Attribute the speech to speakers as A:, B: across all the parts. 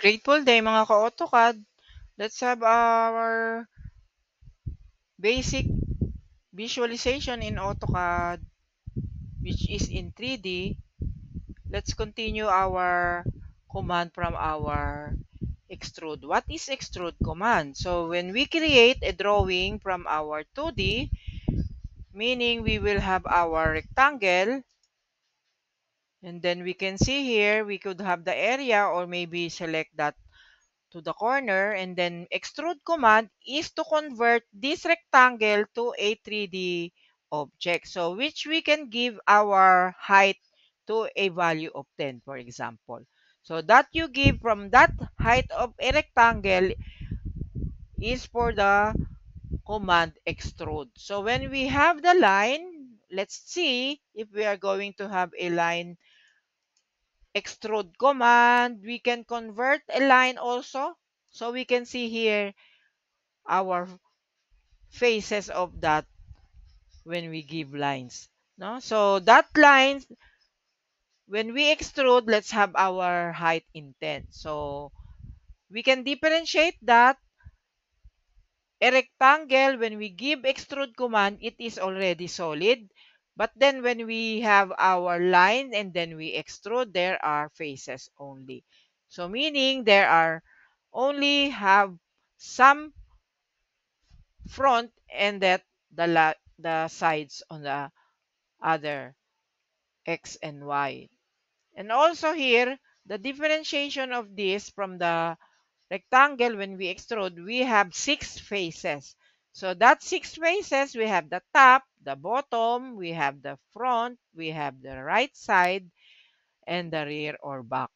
A: Grateful day mga ka-AutoCAD. Let's have our basic visualization in AutoCAD, which is in 3D. Let's continue our command from our extrude. What is extrude command? So when we create a drawing from our 2D, meaning we will have our rectangle, and then we can see here, we could have the area or maybe select that to the corner, and then extrude command is to convert this rectangle to a 3D object. So which we can give our height to a value of 10, for example. So that you give from that height of a rectangle is for the command extrude. So when we have the line, let's see if we are going to have a line extrude command. We can convert a line also. So we can see here our faces of that when we give lines. No? So that line, when we extrude, let's have our height in 10. So we can differentiate that. A rectangle, when we give extrude command, it is already solid. But then when we have our line and then we extrude, there are faces only. So meaning there are only have some front and that the sides on the other x and y. And also here, the differentiation of this from the rectangle when we extrude, we have 6 faces. So that 6 faces, we have the top, the bottom, we have the front, we have the right side, and the rear or back.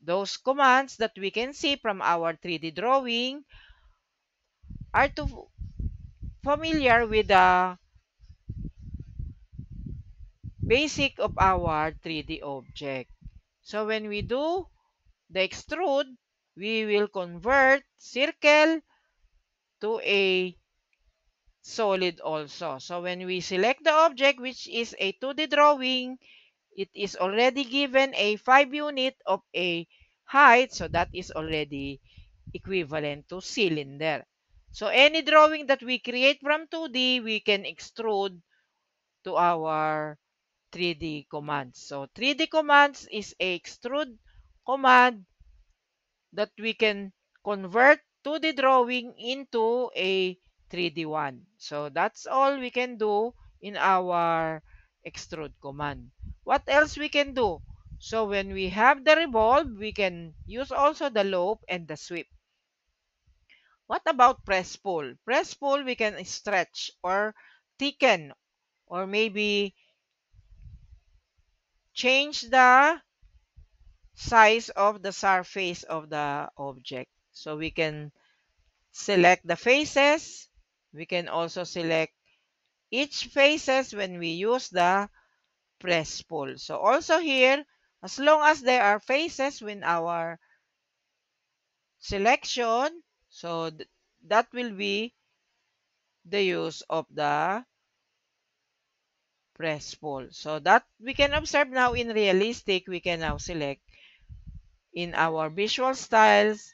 A: Those commands that we can see from our 3D drawing are to familiar with the basic of our 3D object. So when we do the extrude, we will convert circle to a solid also. So when we select the object, which is a 2D drawing, it is already given a 5 unit of a height. So that is already equivalent to cylinder. So any drawing that we create from 2D, we can extrude to our 3D commands. So 3D commands is a extrude command that we can convert 2D drawing into a 3D one. So that's all we can do in our extrude command. What else we can do? So when we have the revolve, we can use also the loop and the sweep. What about press pull? Press pull, we can stretch or thicken or maybe change the size of the surface of the object. So we can select the faces. We can also select each faces when we use the press pull. So also here, as long as there are faces in our selection, so that will be the use of the press pull. So that we can observe now in realistic, we can now select in our visual styles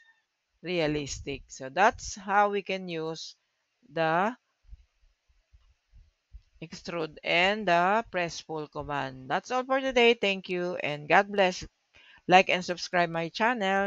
A: realistic. So that's how we can use the extrude and the press pull command. That's all for today. Thank you and God bless. Like and subscribe my channel.